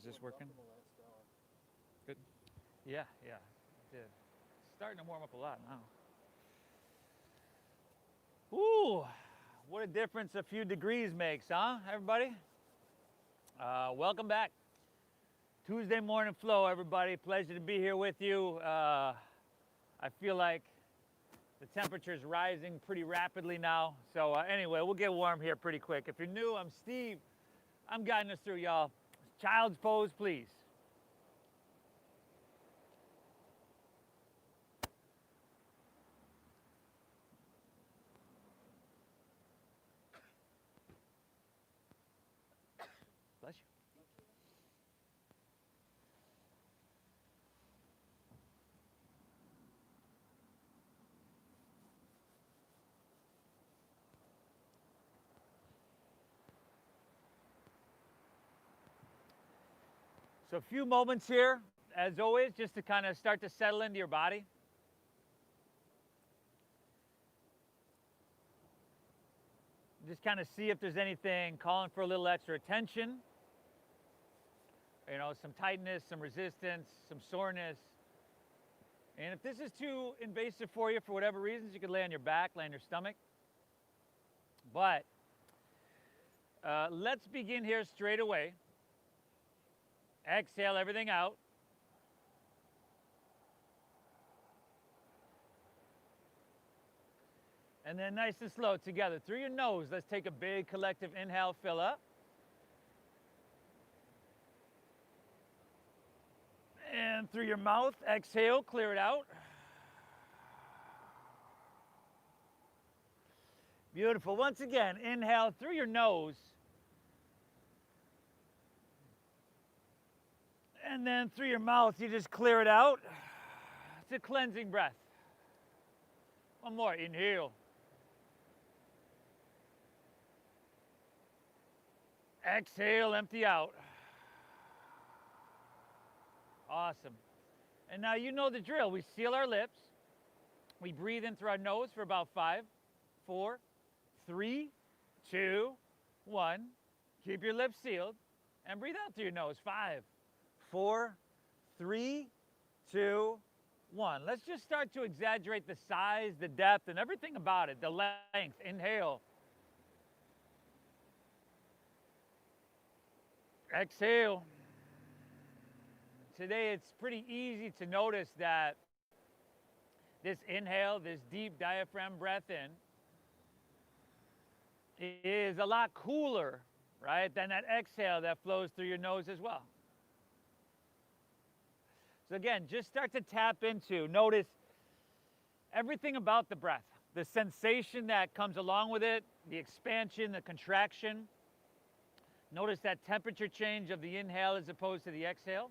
this working? Good. Yeah, yeah. Did. Starting to warm up a lot now. Ooh, what a difference a few degrees makes, huh, everybody? Welcome back. Tuesday morning flow, everybody. Pleasure to be here with you. I feel like the temperature is rising pretty rapidly now. So anyway, we'll get warm here pretty quick. If you're new, I'm Steve. I'm guiding us through, y'all. Child's pose, please. Bless you. So a few moments here, as always, just to kind of start to settle into your body. Just kind of see if there's anything calling for a little extra attention. You know, some tightness, some resistance, some soreness. And if this is too invasive for you for whatever reasons, you could lay on your back, lay on your stomach. But let's begin here straight away. Exhale everything out. And then nice and slow together. Through your nose, let's take a big collective inhale, fill up. And through your mouth, exhale, clear it out. Beautiful. Once again, inhale through your nose. And then through your mouth, you just clear it out. It's a cleansing breath. One more, inhale. Exhale, empty out. Awesome. And now you know the drill. We seal our lips. We breathe in through our nose for about 5, 4, 3, 2, 1. Keep your lips sealed and breathe out through your nose. 5, 4, 3, 2, 1. Let's just start to exaggerate the size, the depth, and everything about it. The length. Inhale. Exhale. Today it's pretty easy to notice that this inhale, this deep diaphragm breath in, is a lot cooler, right, than that exhale that flows through your nose as well. So again, just start to tap into, notice everything about the breath, the sensation that comes along with it, the expansion, the contraction. Notice that temperature change of the inhale as opposed to the exhale.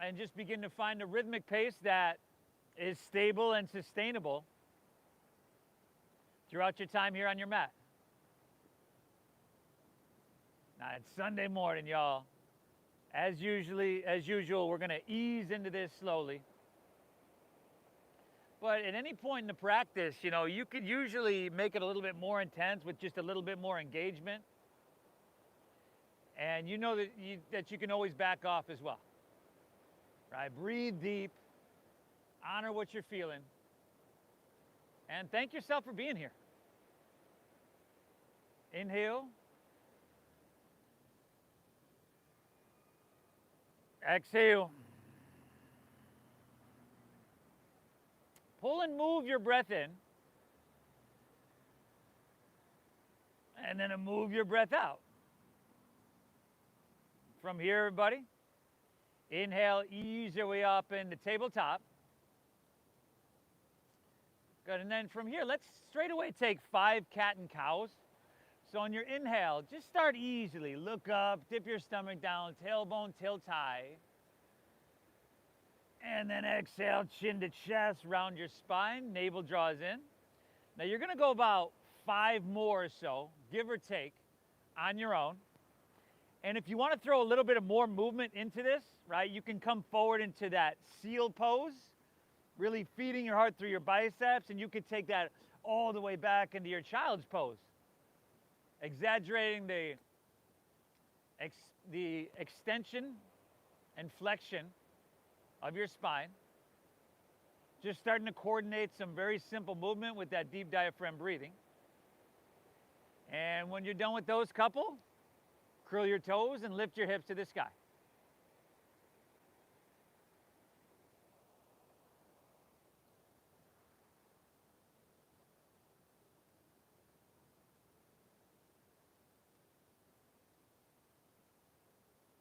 And just begin to find a rhythmic pace that is stable and sustainable throughout your time here on your mat. Now it's Sunday morning, y'all. As usual, we're gonna ease into this slowly. But at any point in the practice, you know, you could usually make it a little bit more intense with just a little bit more engagement. And you know that you can always back off as well. Right? Breathe deep, honor what you're feeling, and thank yourself for being here. Inhale. Exhale. Pull and move your breath in, and then move your breath out. From here, everybody, inhale, ease your way up into tabletop. Good, and then from here, let's straight away take 5 cat and cows. So on your inhale, just start easily. Look up, dip your stomach down, tailbone, tilt high. And then exhale, chin to chest, round your spine, navel draws in. Now you're gonna go about 5 more or so, give or take, on your own. And if you wanna throw a little bit of more movement into this, right, you can come forward into that seal pose, really feeding your heart through your biceps, and you could take that all the way back into your child's pose. exaggerating the extension and flexion of your spine. Just starting to coordinate some very simple movement with that deep diaphragm breathing. And when you're done with those couple, curl your toes and lift your hips to the sky.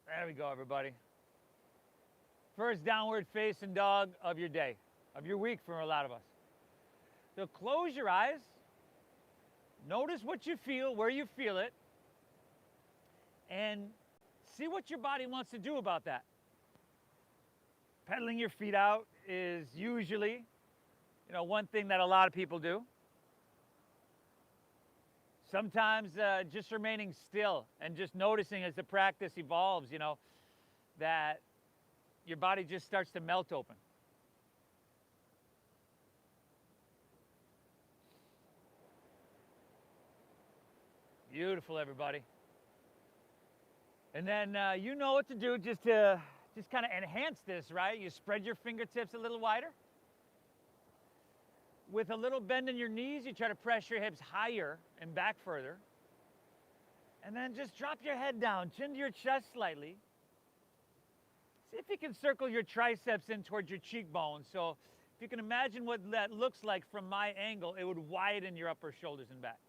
There we go, everybody. First downward facing dog of your day, of your week for a lot of us. So close your eyes. Notice what you feel, where you feel it, and see what your body wants to do about that. Pedaling your feet out is usually, one thing that a lot of people do. Sometimes just remaining still and just noticing as the practice evolves, that your body just starts to melt open. Beautiful, everybody. And then you know what to do just to kind of enhance this, right? You spread your fingertips a little wider. With a little bend in your knees, you try to press your hips higher and back further. And then just drop your head down, chin to your chest slightly. See if you can circle your triceps in towards your cheekbones. So if you can imagine what that looks like from my angle, it would widen your upper shoulders and back.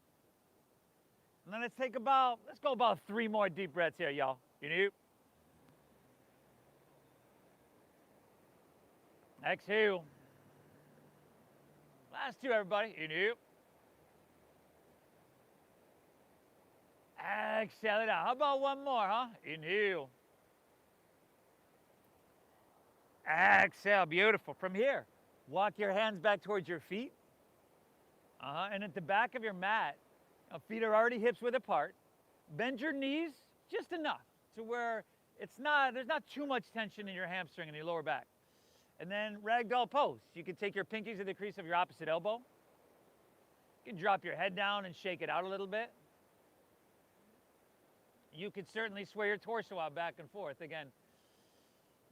And then let's go about 3 more deep breaths here, y'all. Exhale. Last 2, everybody. Inhale. Exhale it out. How about 1 more, huh? Inhale. Exhale. Beautiful. From here, walk your hands back towards your feet. And at the back of your mat, feet are already hips width apart. Bend your knees just enough to where there's not too much tension in your hamstring and your lower back. And then Ragdoll Pose. You can take your pinkies to the crease of your opposite elbow. You can drop your head down and shake it out a little bit. You could certainly sway your torso out back and forth. Again,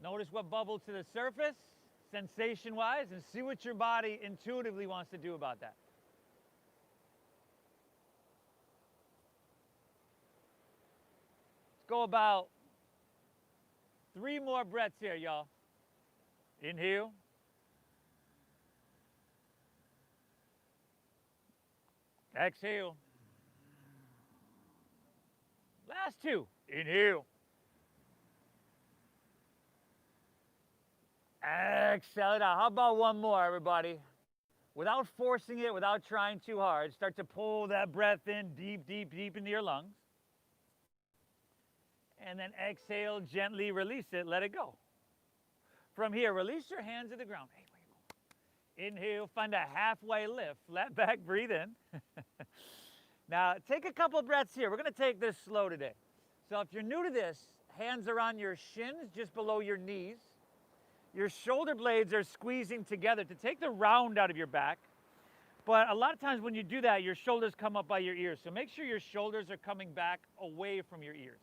notice what bubbles to the surface, sensation-wise, and see what your body intuitively wants to do about that. Let's go about 3 more breaths here, y'all. Inhale. Exhale. Last 2. Inhale. Exhale it out. How about 1 more, everybody? Without forcing it, without trying too hard, start to pull that breath in deep, deep, deep into your lungs. And then exhale, gently release it, let it go. From here, release your hands to the ground. Hey, where you going? Inhale, find a halfway lift. Flat back, breathe in. Now, take a couple breaths here. We're going to take this slow today. So if you're new to this, hands are on your shins, just below your knees. Your shoulder blades are squeezing together to take the round out of your back. But a lot of times when you do that, your shoulders come up by your ears. So make sure your shoulders are coming back away from your ears.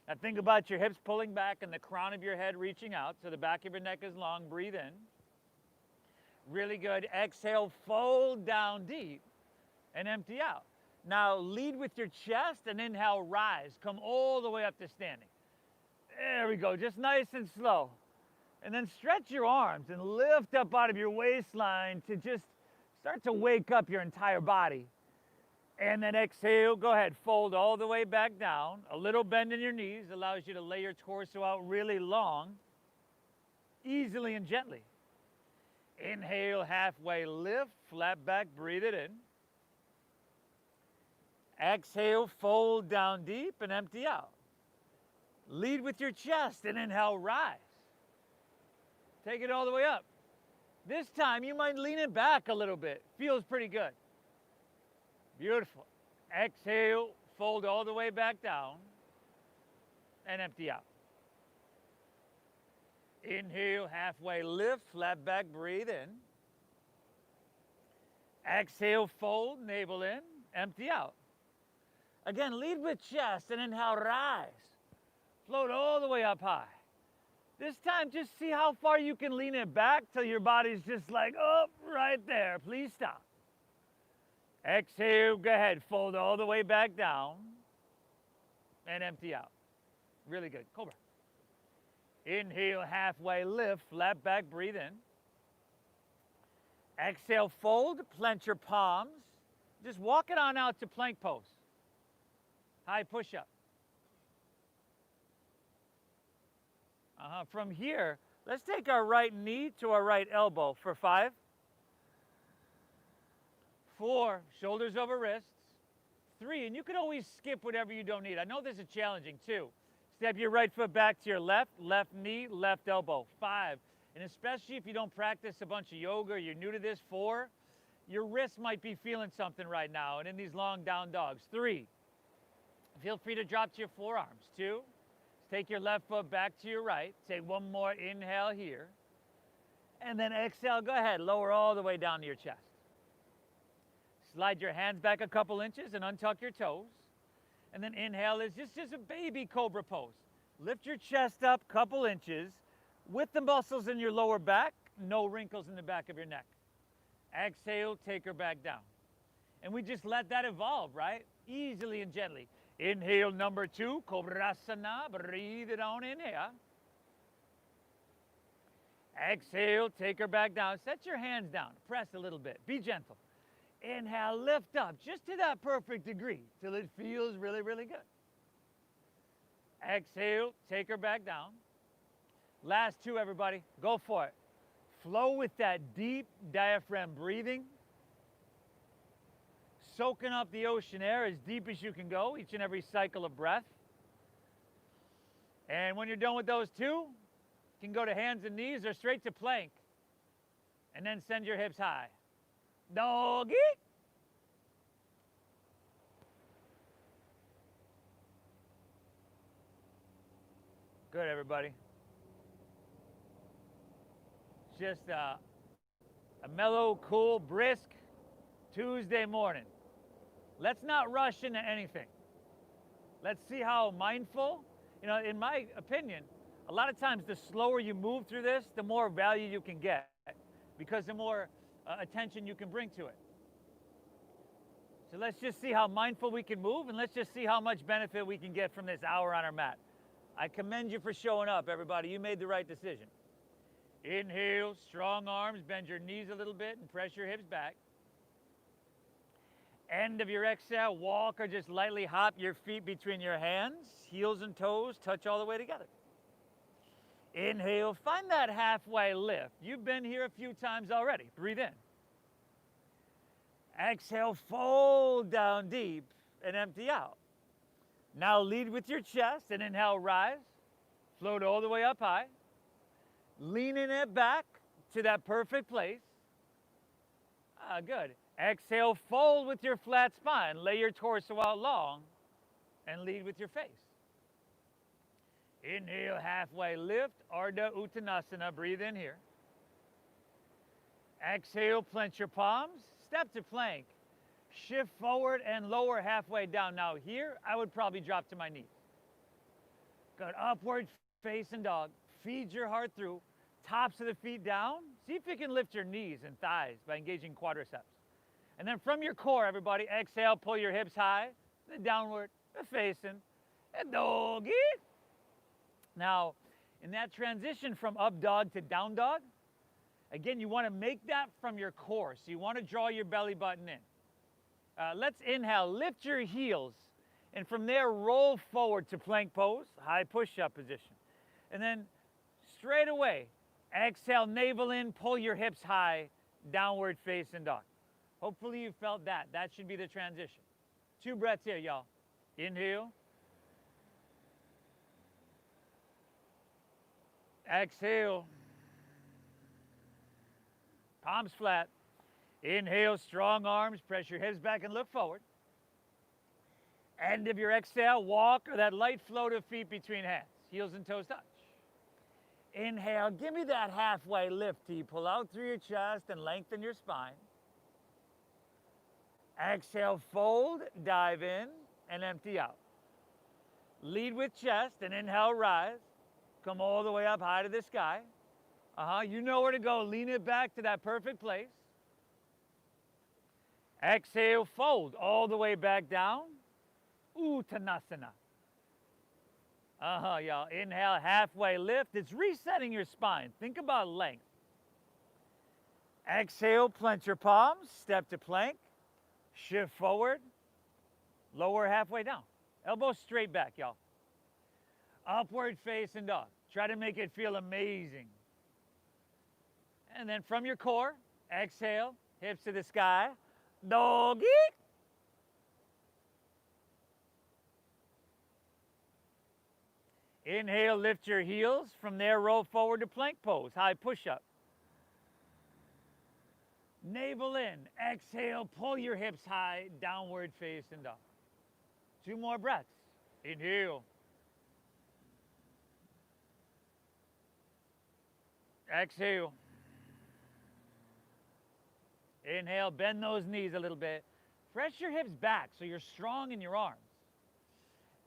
Now think about your hips pulling back and the crown of your head reaching out so the back of your neck is long. Breathe in. Really good. Exhale, fold down deep and empty out. Now lead with your chest and inhale, rise. Come all the way up to standing. There we go. Just nice and slow. And then stretch your arms and lift up out of your waistline to just start to wake up your entire body. And then exhale, go ahead, fold all the way back down. A little bend in your knees allows you to lay your torso out really long, easily and gently. Inhale, halfway lift, flat back, breathe it in. Exhale, fold down deep and empty out. Lead with your chest and inhale, rise. Take it all the way up. This time you might lean it back a little bit. Feels pretty good. Beautiful. Exhale, fold all the way back down and empty out. Inhale, halfway lift, flat back, breathe in. Exhale, fold, navel in, empty out. Again, lead with chest and inhale, rise. Float all the way up high. This time, just see how far you can lean it back till your body's just like, oh, right there. Please stop. Exhale, go ahead. Fold all the way back down and empty out. Really good. Cobra. Inhale, halfway lift, flat back, breathe in. Exhale, fold, plant your palms. Just walk it on out to plank pose. High push-up. From here, let's take our right knee to our right elbow for 5, 4, shoulders over wrists, 3, and you can always skip whatever you don't need. I know this is challenging, 2. Step your right foot back to your left, left knee, left elbow, 5. And especially if you don't practice a bunch of yoga, or you're new to this, 4, your wrist might be feeling something right now, and in these long down dogs, 3. Feel free to drop to your forearms, 2. Take your left foot back to your right. Take one more inhale here. And then exhale, go ahead, lower all the way down to your chest. Slide your hands back a couple inches and untuck your toes. And then inhale is just a baby Cobra Pose. Lift your chest up a couple inches with the muscles in your lower back, no wrinkles in the back of your neck. Exhale, take her back down. And we just let that evolve, right? Easily and gently. Inhale, number 2, Cobrasana, breathe it on in here. Exhale, take her back down. Set your hands down, press a little bit, be gentle. Inhale, lift up, just to that perfect degree, till it feels really, really good. Exhale, take her back down. Last 2, everybody, go for it. Flow with that deep diaphragm breathing. Soaking up the ocean air as deep as you can go, each and every cycle of breath. And when you're done with those 2, you can go to hands and knees or straight to plank. And then send your hips high. Doggy. Good, everybody. Just a mellow, cool, brisk Tuesday morning. Let's not rush into anything. Let's see how mindful, in my opinion, a lot of times the slower you move through this, the more value you can get, because the more attention you can bring to it. So let's just see how mindful we can move, and let's just see how much benefit we can get from this hour on our mat. I commend you for showing up, everybody. You made the right decision. Inhale, strong arms, bend your knees a little bit and press your hips back. End of your exhale, walk or just lightly hop your feet between your hands, heels and toes touch all the way together. Inhale, find that halfway lift. You've been here a few times already. Breathe in. Exhale, fold down deep and empty out. Now lead with your chest and inhale, rise. Float all the way up high. Leaning it back to that perfect place. Good. Exhale, fold with your flat spine. Lay your torso out long and lead with your face. Inhale, halfway lift, Ardha Uttanasana. Breathe in here. Exhale, plant your palms. Step to plank. Shift forward and lower halfway down. Now here, I would probably drop to my knees. Good. Upward facing dog. Feed your heart through. Tops of the feet down. See if you can lift your knees and thighs by engaging quadriceps. And then from your core, everybody, exhale, pull your hips high, the downward, the facing, and doggy. Now, in that transition from up dog to down dog, again, you want to make that from your core. So you want to draw your belly button in. Let's inhale, lift your heels, and from there, roll forward to plank pose, high push-up position. And then straight away, exhale, navel in, pull your hips high, downward facing dog. Hopefully you felt that. That should be the transition. 2 breaths here, y'all. Inhale. Exhale. Palms flat. Inhale, strong arms. Press your hips back and look forward. End of your exhale, walk or that light float of feet between hands. Heels and toes touch. Inhale, give me that halfway lift. Pull out through your chest and lengthen your spine. Exhale, fold, dive in. and empty out. Lead with chest and inhale, rise. Come all the way up high to the sky. You know where to go. Lean it back to that perfect place. Exhale, fold all the way back down. Uttanasana. Y'all. Inhale, halfway lift. It's resetting your spine. Think about length. Exhale, plant your palms. Step to plank. Shift forward. Lower halfway down. Elbows straight back, y'all. Upward facing dog. Try to make it feel amazing. And then from your core, exhale, hips to the sky. Doggy. Inhale, lift your heels. From there, roll forward to plank pose, high push-up. Navel in. Exhale, pull your hips high, downward facing dog. 2 more breaths. Inhale. Exhale. Inhale, bend those knees a little bit. Press your hips back so you're strong in your arms.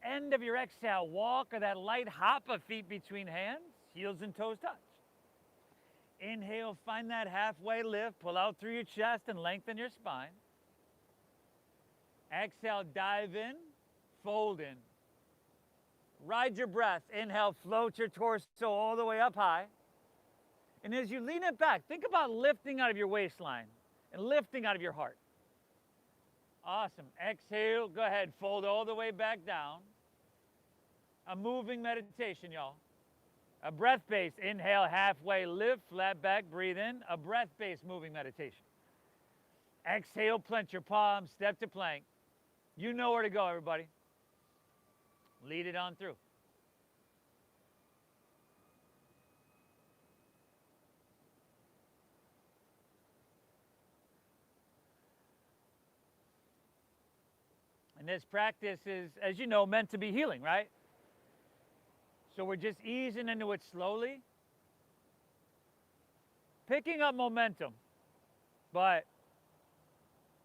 End of your exhale, walk or that light hop of feet between hands, heels and toes touch. Inhale, find that halfway lift, pull out through your chest and lengthen your spine. Exhale, dive in, fold in. Ride your breath. Inhale, float your torso all the way up high. And as you lean it back, think about lifting out of your waistline and lifting out of your heart. Awesome. Exhale, go ahead, fold all the way back down. A moving meditation, y'all. A breath-based, inhale, halfway lift, flat back, breathe in. A breath-based moving meditation. Exhale, plant your palms, step to plank. You know where to go, everybody. Lead it on through. And this practice is, as you know, meant to be healing, right? So we're just easing into it slowly, picking up momentum. But,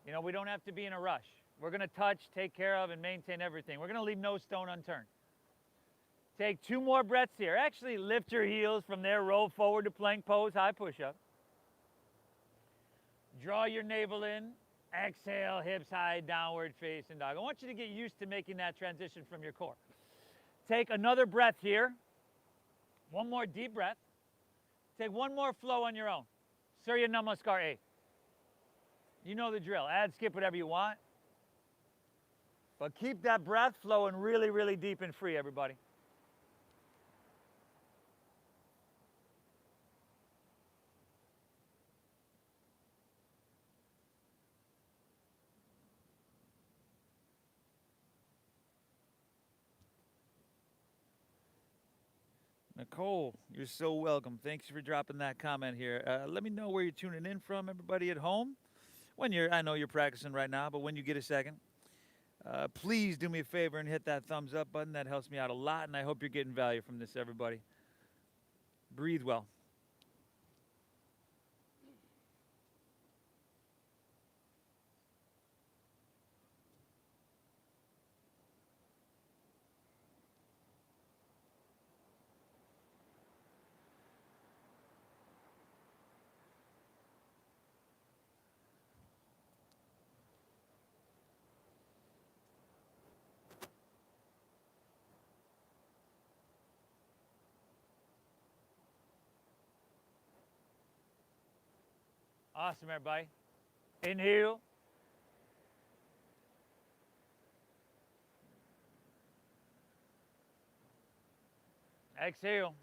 you know, we don't have to be in a rush. We're going to touch, take care of, and maintain everything. We're going to leave no stone unturned. Take 2 more breaths here. Actually, lift your heels. From there, roll forward to plank pose, high push-up. Draw your navel in. Exhale, hips high, downward facing dog. I want you to get used to making that transition from your core. Take another breath here. 1 more deep breath. Take 1 more flow on your own. Surya Namaskar A. You know the drill. Add, skip, whatever you want. But keep that breath flowing really, really deep and free, everybody. Nicole, you're so welcome. Thanks for dropping that comment here. Let me know where you're tuning in from, everybody at home. I know you're practicing right now, but when you get a second, please do me a favor and hit that thumbs up button. That helps me out a lot, and I hope you're getting value from this, everybody. Breathe well. Awesome, everybody. Inhale. Exhale.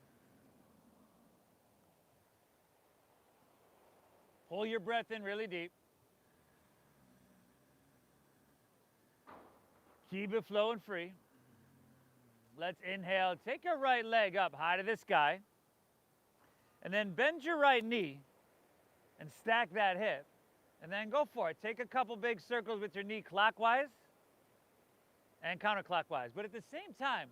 Pull your breath in really deep. Keep it flowing free. Let's inhale. Take your right leg up high to the sky. And then bend your right knee and stack that hip. And then go for it. Take a couple big circles with your knee clockwise and counterclockwise. But at the same time,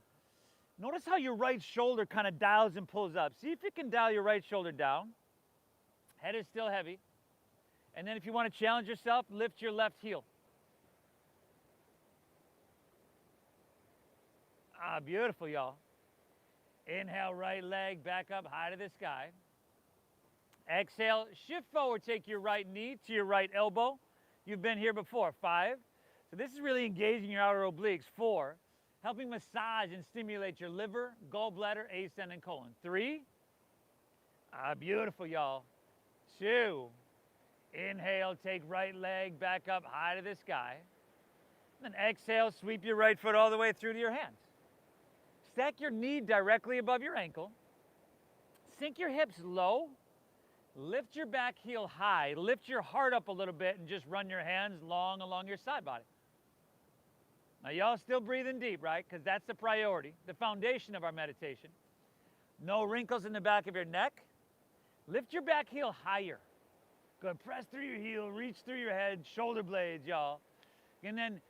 notice how your right shoulder kind of dials and pulls up. See if you can dial your right shoulder down. Head is still heavy. And then if you want to challenge yourself, lift your left heel. Ah, beautiful, y'all. Inhale, right leg back up high to the sky. Exhale, shift forward, take your right knee to your right elbow. You've been here before. 5. So this is really engaging your outer obliques. 4, helping massage and stimulate your liver, gallbladder, ascending colon. 3, ah, beautiful, y'all. 2, inhale, take right leg back up high to the sky. Then exhale, sweep your right foot all the way through to your hands. Stack your knee directly above your ankle. Sink your hips low. Lift your back heel high. Lift your heart up a little bit and just run your hands long along your side body. Now, y'all still breathing deep, right? Because that's the priority, the foundation of our meditation. No wrinkles in the back of your neck. Lift your back heel higher. Good. Press through your heel, reach through your head, shoulder blades, y'all. And then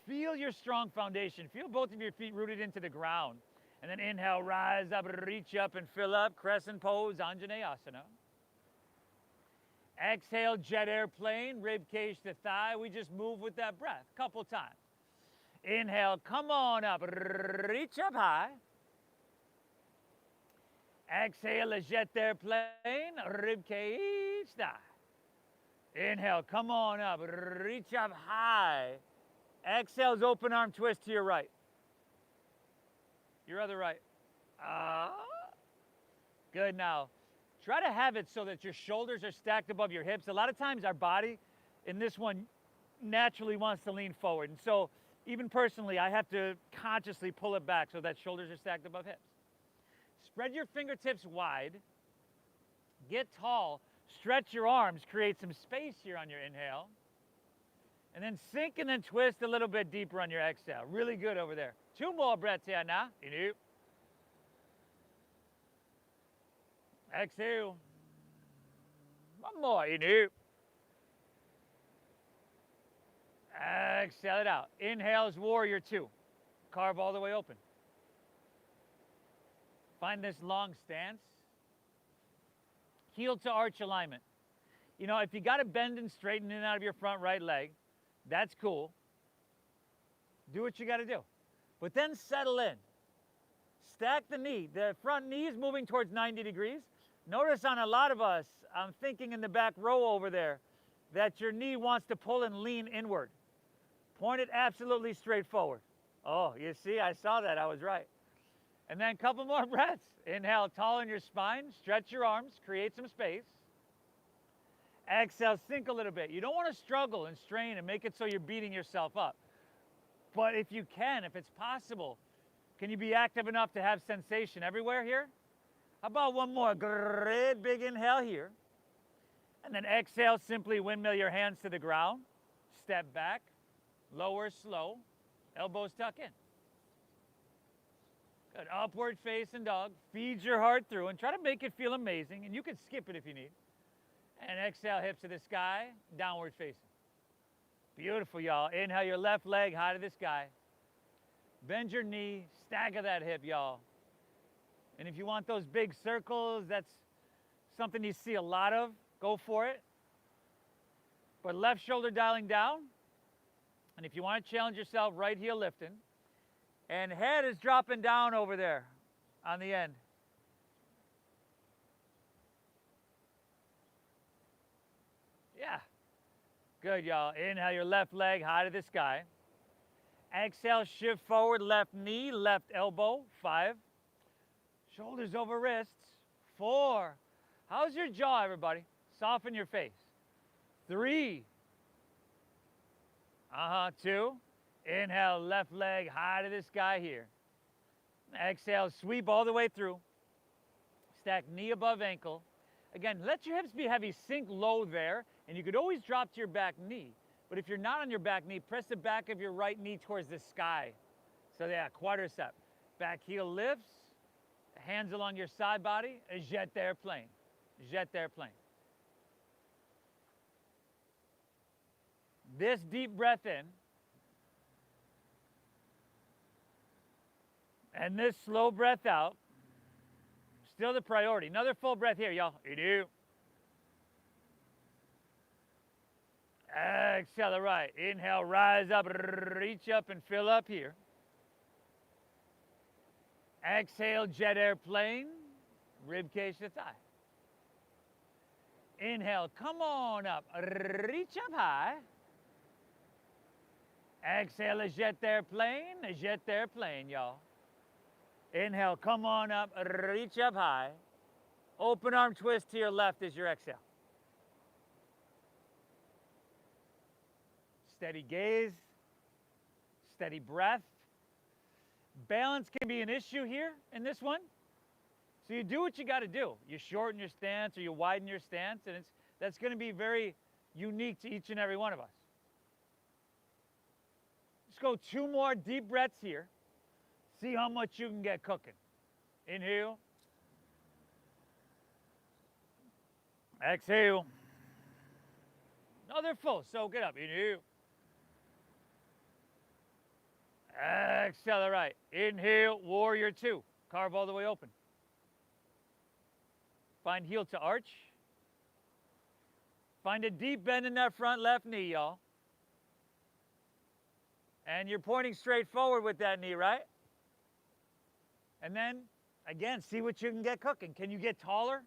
feel your strong foundation. Feel both of your feet rooted into the ground. And then inhale, rise up, reach up and fill up. Crescent Pose, Anjaneyasana. Exhale, jet airplane, rib cage to thigh. We just move with that breath a couple times. Inhale, come on up, reach up high. Exhale, a jet airplane, rib cage, thigh. Inhale, come on up, reach up high. Exhale's open arm twist to your right. Your other right. Good. Now, try to have it so that your shoulders are stacked above your hips. A lot of times our body in this one naturally wants to lean forward. And so even personally, I have to consciously pull it back so that shoulders are stacked above hips. Spread your fingertips wide. Get tall. Stretch your arms. Create some space here on your inhale. And then sink and then twist a little bit deeper on your exhale. Really good over there. 2 more breaths here now. Inhale. Exhale. 1 more. Inhale. Exhale it out. Inhale is warrior 2. Carve all the way open. Find this long stance. Heel to arch alignment. You know, if you got to bend and straighten in and out of your front right leg, that's cool. Do what you got to do. But then settle in. Stack the knee. The front knee is moving towards 90 degrees. Notice on a lot of us, I'm thinking in the back row over there, that your knee wants to pull and lean inward. Point it absolutely straight forward. Oh, you see, I saw that. I was right. And then a couple more breaths. Inhale, tall in your spine. Stretch your arms. Create some space. Exhale, sink a little bit. You don't want to struggle and strain and make it so you're beating yourself up. But if you can, if it's possible, can you be active enough to have sensation everywhere here? How about 1 more? Great big inhale here. And then exhale, simply windmill your hands to the ground. Step back. Lower slow. Elbows tuck in. Good. Upward facing dog. Feed your heart through and try to make it feel amazing. And you can skip it if you need. And exhale, hips to the sky, downward facing. Beautiful, y'all. Inhale your left leg high to the sky. Bend your knee, stagger that hip, y'all. And if you want those big circles, that's something you see a lot of, go for it. But left shoulder dialing down. And if you want to challenge yourself, right heel lifting. And head is dropping down over there on the end. Yeah. Good, y'all. Inhale your left leg high to the sky. Exhale, shift forward, left knee, left elbow. 5. Shoulders over wrists. 4. How's your jaw, everybody? Soften your face. 3. 2. Inhale, left leg high to the sky here. Exhale, sweep all the way through. Stack knee above ankle. Again, let your hips be heavy, sink low there, and you could always drop to your back knee. But if you're not on your back knee, press the back of your right knee towards the sky. So yeah, quadricep. Back heel lifts, hands along your side body, a jet airplane. Jet airplane. This deep breath in, and this slow breath out, still the priority. Another full breath here, y'all. Exhale the right. Inhale, rise up, reach up and fill up here. Exhale, jet airplane, rib cage to thigh. Inhale, come on up, reach up high. Exhale, a jet airplane, y'all. Inhale, come on up, reach up high. Open arm twist to your left as your exhale. Steady gaze, steady breath. Balance can be an issue here in this one. So you do what you got to do. You shorten your stance or you widen your stance, and that's going to be very unique to each and every one of us. Let's go 2 more deep breaths here. See how much you can get cooking. Inhale. Exhale. Another full. Soak it up. Inhale. Accelerate. Inhale, warrior 2. Carve all the way open. Find heel to arch. Find a deep bend in that front left knee, y'all. And you're pointing straight forward with that knee, right? And then, again, see what you can get cooking. Can you get taller?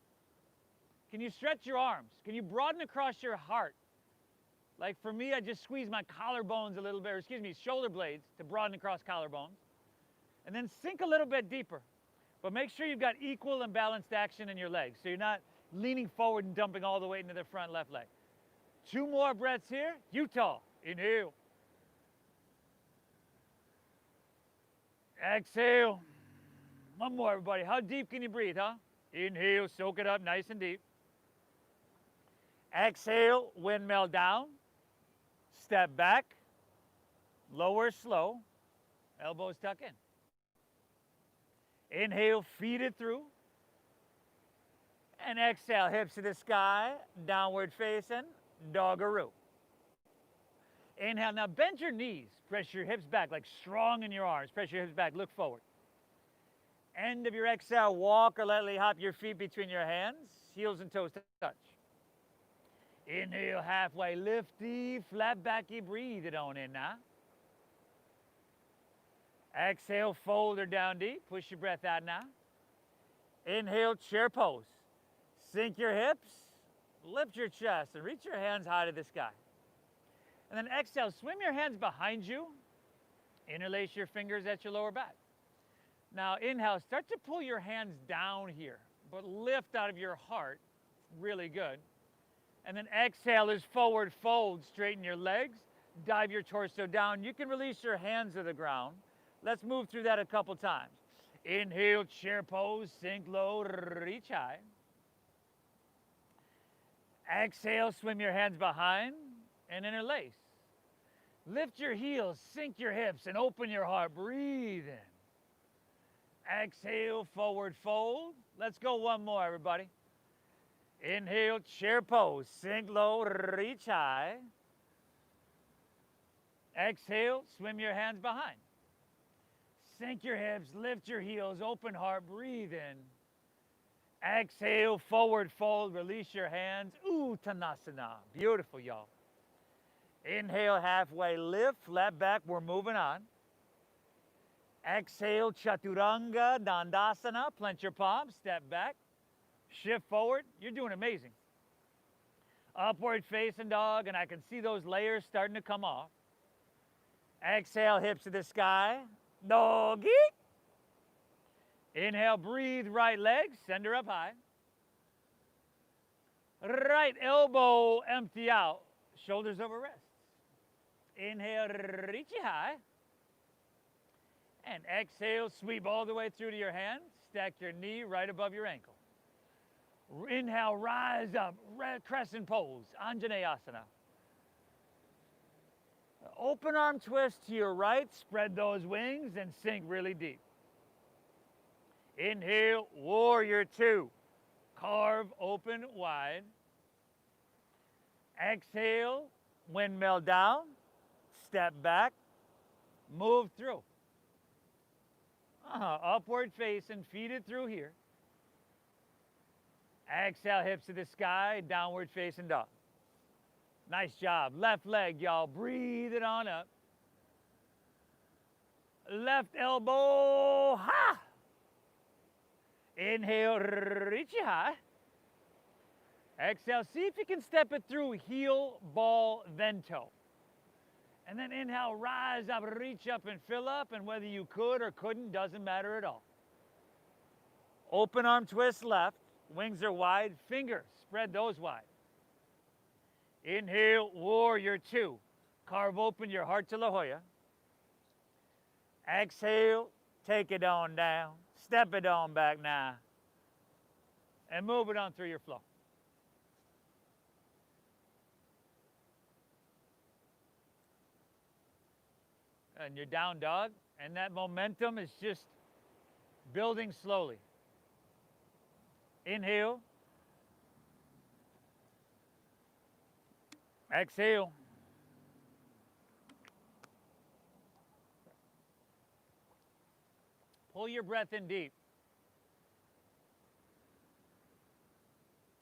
Can you stretch your arms? Can you broaden across your heart? Like for me, I just squeeze my collarbones a little bit, or excuse me, shoulder blades to broaden across collarbones. And then sink a little bit deeper. But make sure you've got equal and balanced action in your legs, so you're not leaning forward and dumping all the weight into the front left leg. 2 more breaths here. Utah. Inhale. Exhale. 1 more, everybody. How deep can you breathe, huh? Inhale, soak it up nice and deep. Exhale, windmill down. Step back. Lower slow. Elbows tuck in. Inhale, feed it through. And exhale, hips to the sky, downward facing, doggaroo. Inhale, now bend your knees. Press your hips back, like strong in your arms. Press your hips back, look forward. End of your exhale, walk or lightly hop your feet between your hands, heels and toes touch. Inhale, halfway lifty, flat backy, breathe it on in now. Exhale, fold her down deep, push your breath out now. Inhale, chair pose. Sink your hips, lift your chest, and reach your hands high to the sky. And then exhale, swim your hands behind you, interlace your fingers at your lower back. Now inhale, start to pull your hands down here, but lift out of your heart, really good. And then exhale is forward fold, straighten your legs, dive your torso down. You can release your hands to the ground. Let's move through that a couple times. Inhale, chair pose, sink low, reach high. Exhale, swim your hands behind and interlace. Lift your heels, sink your hips, and open your heart. Breathe in. Exhale, forward fold. Let's go 1 more, everybody. Inhale, chair pose, sink low, reach high. Exhale, swim your hands behind. Sink your hips, lift your heels, open heart, breathe in. Exhale, forward fold, release your hands. Uttanasana. Beautiful, y'all. Inhale, halfway lift, flat back, we're moving on. Exhale, chaturanga, dandasana, plant your palms, step back, shift forward. You're doing amazing. Upward facing dog, and I can see those layers starting to come off. Exhale, hips to the sky, doggy. Inhale, breathe, right leg, send her up high. Right elbow, empty out, shoulders over wrists. Inhale, reach it high. And exhale, sweep all the way through to your hand. Stack your knee right above your ankle. Inhale, rise up, Crescent Pose, Anjaneyasana. Open arm twist to your right, spread those wings and sink really deep. Inhale, warrior 2. Carve open wide. Exhale, windmill down, step back, move through. Upward facing, feed it through here. Exhale, hips to the sky, downward facing dog. Nice job. Left leg, y'all. Breathe it on up. Left elbow, ha! Inhale, reach it high. Exhale, see if you can step it through heel, ball, then toe. And then inhale, rise up, reach up and fill up, and whether you could or couldn't doesn't matter at all. Open arm twist left, wings are wide, fingers, spread those wide. Inhale, warrior two. Carve open your heart to La Jolla. Exhale, take it on down, step it on back now, and move it on through your flow. And your down dog, and that momentum is just building slowly. Inhale. Exhale. Pull your breath in deep.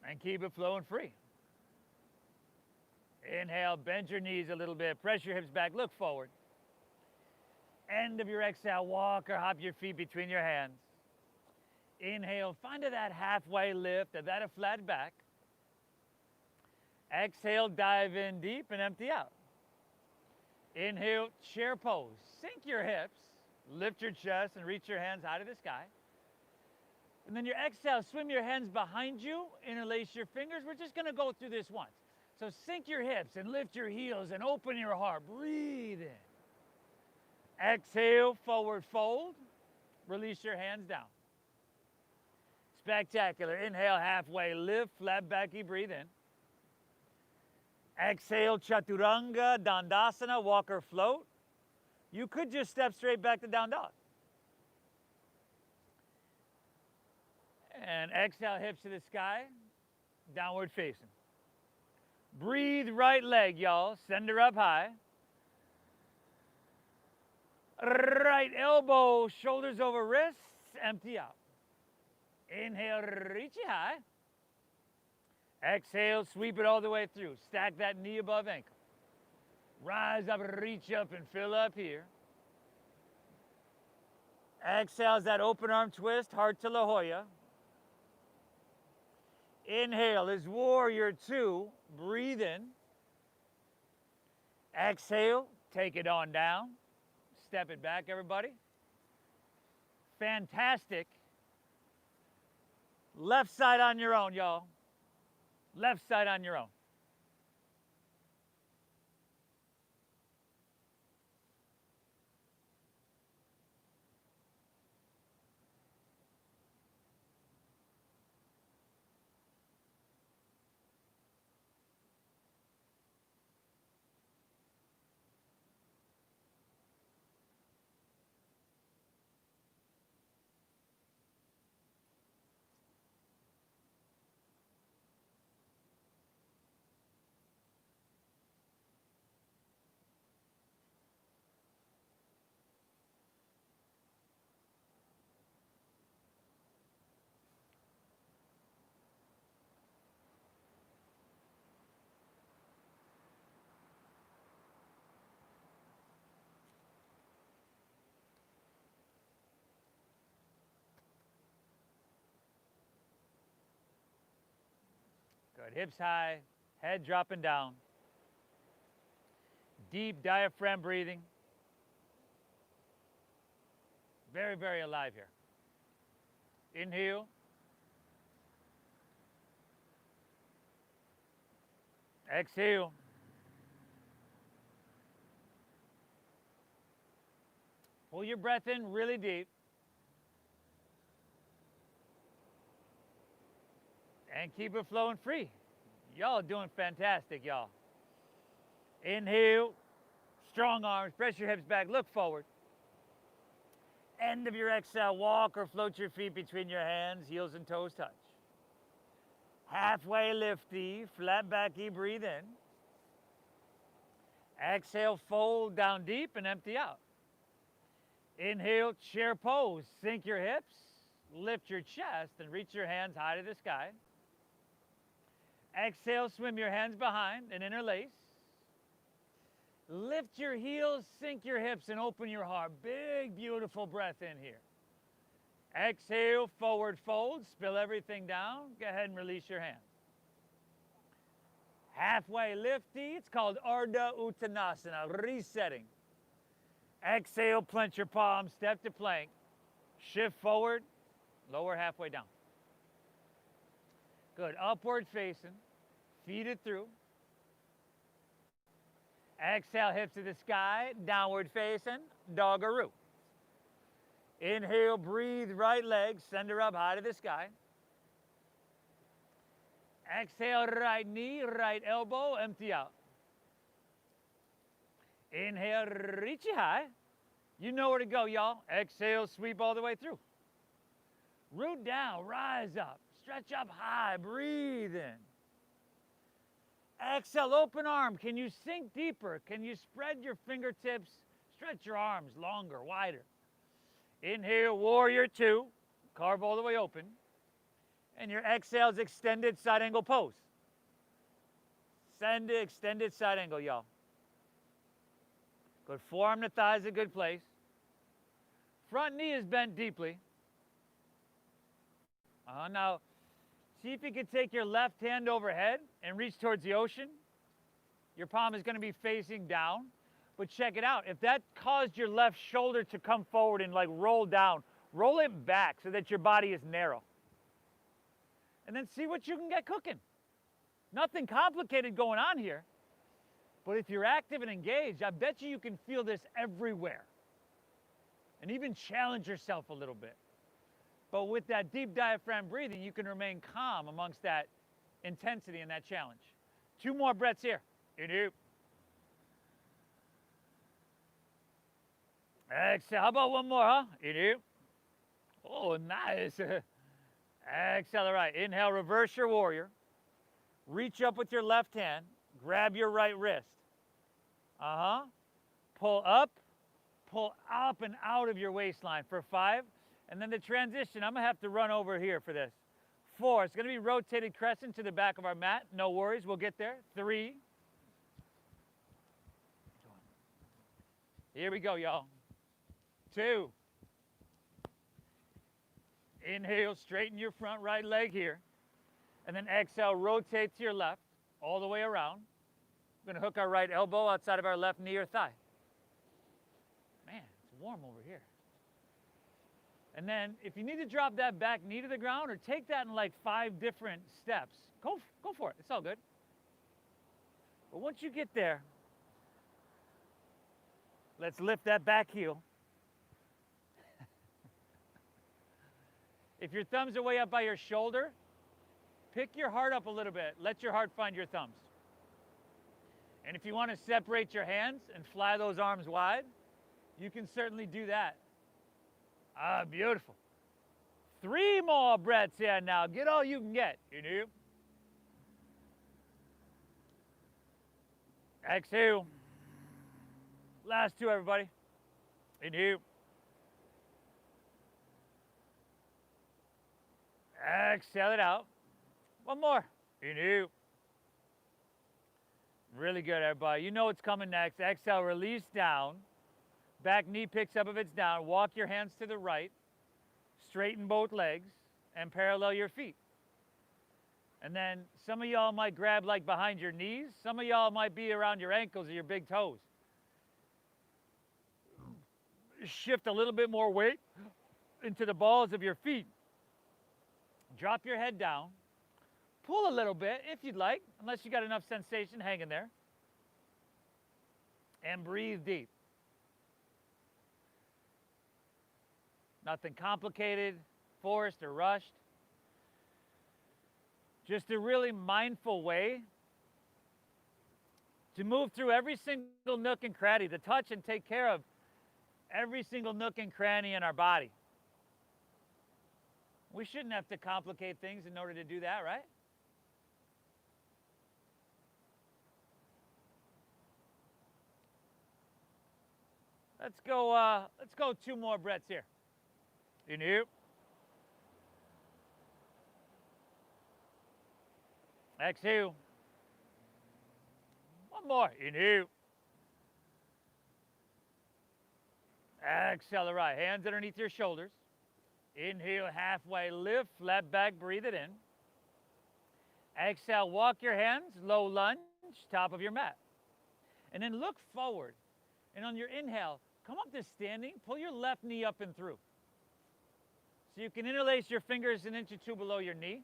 And keep it flowing free. Inhale, bend your knees a little bit, press your hips back, look forward. End of your exhale, walk or hop your feet between your hands. Inhale, find that halfway lift, that a flat back. Exhale, dive in deep and empty out. Inhale, chair pose. Sink your hips, lift your chest and reach your hands high to the sky. And then your exhale, swim your hands behind you, interlace your fingers. We're just gonna go through this once. So sink your hips and lift your heels and open your heart. Breathe in. Exhale, forward fold. Release your hands down. Spectacular. Inhale, halfway lift, flat backy, breathe in. Exhale, chaturanga, dandasana, walk or float. You could just step straight back to down dog. And exhale, hips to the sky, downward facing. Breathe right leg, y'all. Send her up high. Right elbow, shoulders over wrists, empty out. Inhale, reach it high. Exhale, sweep it all the way through. Stack that knee above ankle. Rise up, reach up and fill up here. Exhale is that open arm twist, heart to La Jolla. Inhale is warrior two, breathe in. Exhale, take it on down. Step it back, everybody. Fantastic. Left side on your own, y'all. Left side on your own. Good. Hips high, head dropping down. Deep diaphragm breathing. Very, very alive here. Inhale. Exhale. Pull your breath in really deep. And keep it flowing free. Y'all doing fantastic, y'all. Inhale, strong arms, press your hips back, look forward. End of your exhale, walk or float your feet between your hands, heels and toes touch. Halfway lifty, flat backy, breathe in. Exhale, fold down deep and empty out. Inhale, chair pose, sink your hips, lift your chest and reach your hands high to the sky. Exhale, swim your hands behind and interlace. Lift your heels, sink your hips, and open your heart. Big, beautiful breath in here. Exhale, forward fold, spill everything down. Go ahead and release your hands. Halfway lifty, it's called Ardha Uttanasana, resetting. Exhale, plant your palms, step to plank. Shift forward, lower halfway down. Good, upward facing, feet it through. Exhale, hips to the sky, downward facing, doggeroo. Inhale, breathe, right leg, send her up high to the sky. Exhale, right knee, right elbow, empty out. Inhale, reach it high. You know where to go, y'all. Exhale, sweep all the way through. Root down, rise up, stretch up high, breathe in. Exhale, open arm. Can you sink deeper? Can you spread your fingertips? Stretch your arms longer, wider. Inhale, warrior two. Carve all the way open. And your exhale's extended side angle pose. Send it, extended side angle, y'all. Good, forearm to thigh is a good place. Front knee is bent deeply. Now, see if you can take your left hand overhead and reach towards the ocean. Your palm is going to be facing down. But check it out. If that caused your left shoulder to come forward and like roll down, roll it back so that your body is narrow. And then see what you can get cooking. Nothing complicated going on here. But if you're active and engaged, I bet you can feel this everywhere. And even challenge yourself a little bit. But with that deep diaphragm breathing, you can remain calm amongst that intensity and that challenge. 2 more breaths here. Inhale. Exhale. How about 1 more, huh? Inhale. Oh, nice. Exhale, all right. Inhale, reverse your warrior. Reach up with your left hand. Grab your right wrist. Pull up and out of your waistline for 5. And then the transition, I'm going to have to run over here for this. 4, it's going to be rotated crescent to the back of our mat. No worries, we'll get there. 3. Here we go, y'all. 2. Inhale, straighten your front right leg here. And then exhale, rotate to your left, all the way around. We're going to hook our right elbow outside of our left knee or thigh. Man, it's warm over here. And then if you need to drop that back knee to the ground or take that in like 5 different steps, go for it. It's all good. But once you get there, let's lift that back heel. If your thumbs are way up by your shoulder, pick your heart up a little bit. Let your heart find your thumbs. And if you want to separate your hands and fly those arms wide, you can certainly do that. Ah, beautiful. 3 more breaths here now. Get all you can get. Inhale. Exhale. Last 2, everybody. Inhale. Exhale it out. 1 more. Inhale. Really good, everybody. You know what's coming next. Exhale, release down. Back knee picks up if it's down. Walk your hands to the right. Straighten both legs and parallel your feet. And then some of y'all might grab like behind your knees. Some of y'all might be around your ankles or your big toes. Shift a little bit more weight into the balls of your feet. Drop your head down. Pull a little bit if you'd like, unless you got enough sensation hanging there. And breathe deep. Nothing complicated, forced, or rushed. Just a really mindful way to move through every single nook and cranny, to touch and take care of every single nook and cranny in our body. We shouldn't have to complicate things in order to do that, right? Let's go 2 more breaths here. Inhale. Exhale. 1 more. Inhale. Exhale, all right. Hands underneath your shoulders. Inhale, halfway lift, flat back, breathe it in. Exhale, walk your hands, low lunge, top of your mat. And then look forward. And on your inhale, come up to standing, pull your left knee up and through. So you can interlace your fingers an inch or two below your knee.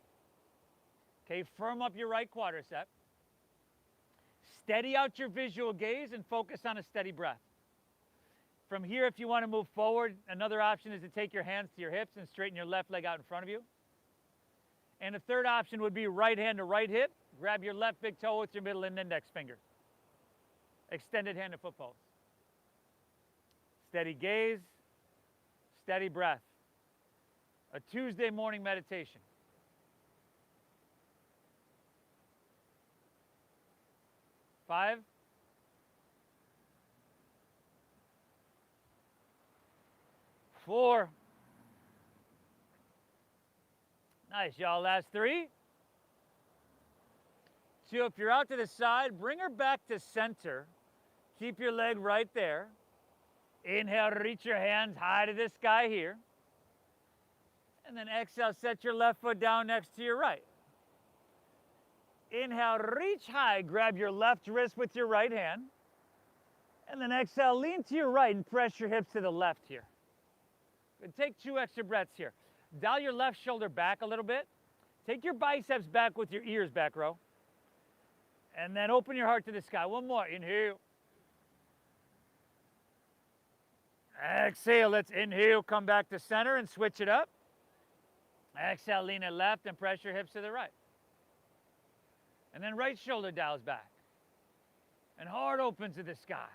Okay, firm up your right quadricep. Steady out your visual gaze and focus on a steady breath. From here, if you want to move forward, another option is to take your hands to your hips and straighten your left leg out in front of you. And a third option would be right hand to right hip. Grab your left big toe with your middle and index finger. Extended hand to foot pose. Steady gaze, steady breath. A Tuesday morning meditation. Five. Four. Nice, y'all. Last three. Two. If you're out to the side, bring her back to center. Keep your leg right there. Inhale, reach your hands high to the sky here. And then exhale, set your left foot down next to your right. Inhale, reach high, grab your left wrist with your right hand. And then exhale, lean to your right and press your hips to the left here. Good. Take 2 extra breaths here. Dial your left shoulder back a little bit. Take your biceps back with your ears back row. And then open your heart to the sky. One more. Inhale. Exhale. Let's inhale, come back to center and switch it up. Exhale, lean it left and press your hips to the right. And then right shoulder dials back. And heart opens to the sky.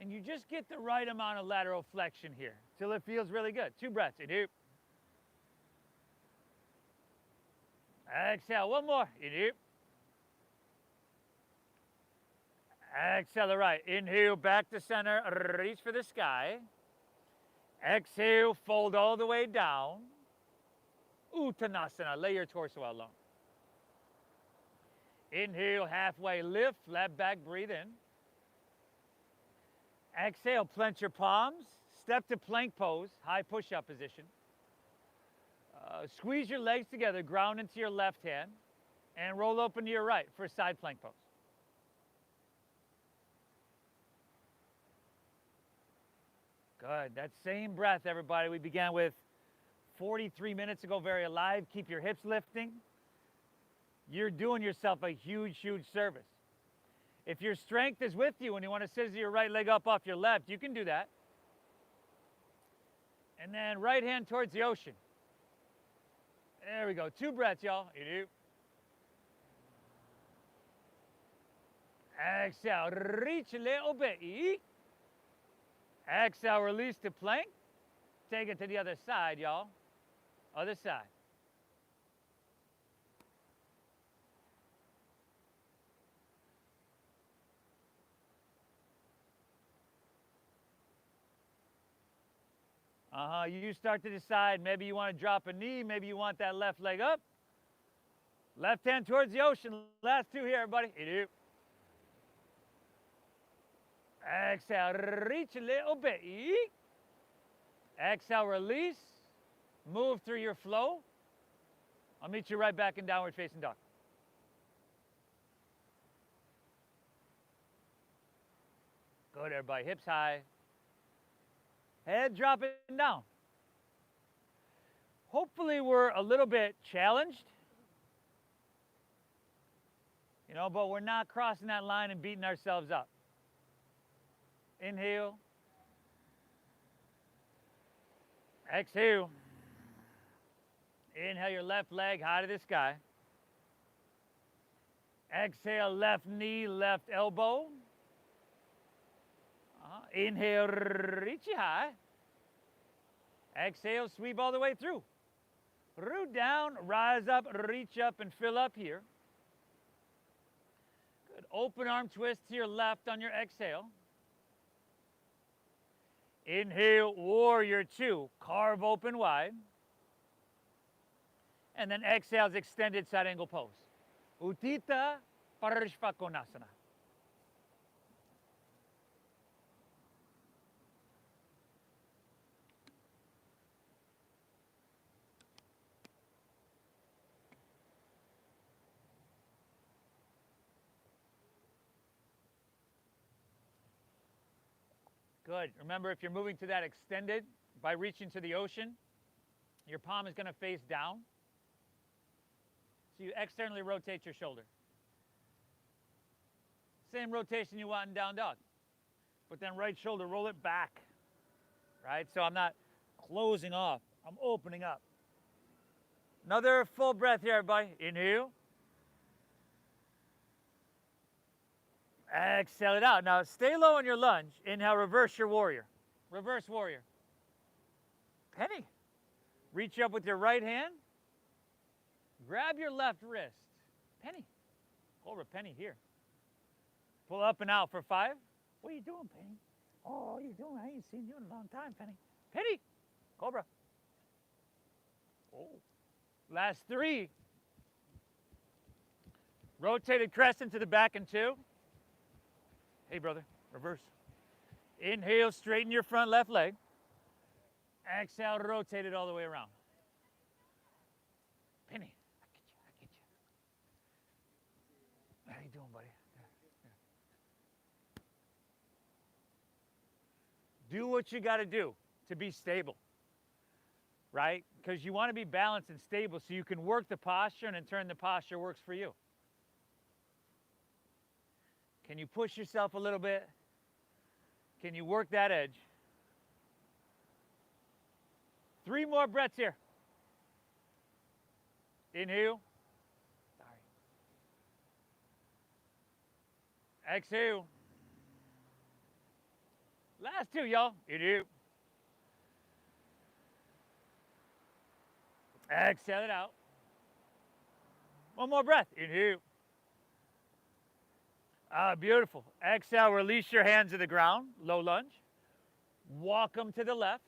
And you just get the right amount of lateral flexion here till it feels really good. 2 breaths. Inhale. Exhale. One more. Inhale. Exhale the right. Inhale, back to center. Reach for the sky. Exhale, fold all the way down. Uttanasana. Lay your torso out long. Inhale, halfway lift, flat back, breathe in. Exhale, plant your palms, step to plank pose, high push-up position. Squeeze your legs together, ground into your left hand, and roll open to your right for side plank pose. Good. That same breath, everybody, we began with 43 minutes ago, very alive. Keep your hips lifting. You're doing yourself a huge, huge service. If your strength is with you and you want to scissor your right leg up off your left, you can do that. And then right hand towards the ocean. There we go. 2 breaths, y'all. You do. Exhale, reach a little bit. Exhale, release to plank. Take it to the other side, y'all. Other side. You start to decide, maybe you want to drop a knee, maybe you want that left leg up. Left hand towards the ocean. Last 2 here, everybody. Exhale, reach a little bit. Exhale, release. Move through your flow. I'll meet you right back in downward facing dog. Good, everybody. Hips high. Head dropping down. Hopefully we're a little bit challenged. But we're not crossing that line and beating ourselves up. Inhale. Exhale. Inhale your left leg high to the sky. Exhale, left knee, left elbow. Inhale, reach it high. Exhale, sweep all the way through. Root down, rise up, reach up, and fill up here. Good. Open arm twist to your left on your exhale. Inhale, warrior 2. Carve open wide. And then exhales, extended side angle pose. Utthita Parishvakonasana. Good. Remember, if you're moving to that extended, by reaching to the ocean, your palm is going to face down. So you externally rotate your shoulder. Same rotation you want in down dog. But then right shoulder, roll it back. Right? So I'm not closing off. I'm opening up. Another full breath here, everybody. Inhale. Exhale it out. Now stay low in your lunge. Inhale, reverse your warrior. Reverse warrior. Penny. Reach up with your right hand. Grab your left wrist. Penny. Cobra penny here. Pull up and out for 5. What are you doing, Penny? Oh, what are you doing? I ain't seen you in a long time, Penny. Penny. Cobra. Oh. Last 3. Rotated crescent to the back in 2. Hey, brother. Reverse. Inhale, straighten your front left leg. Exhale, rotate it all the way around. Penny. I get you. How you doing, buddy? Do what you got to do to be stable, right? Because you want to be balanced and stable so you can work the posture, and in turn the posture works for you. Can you push yourself a little bit? Can you work that edge? 3 more breaths here. Inhale. Sorry. Exhale. Last 2, y'all. Inhale. Exhale it out. 1 more breath. Inhale. Beautiful. Exhale, release your hands to the ground. Low lunge. Walk them to the left.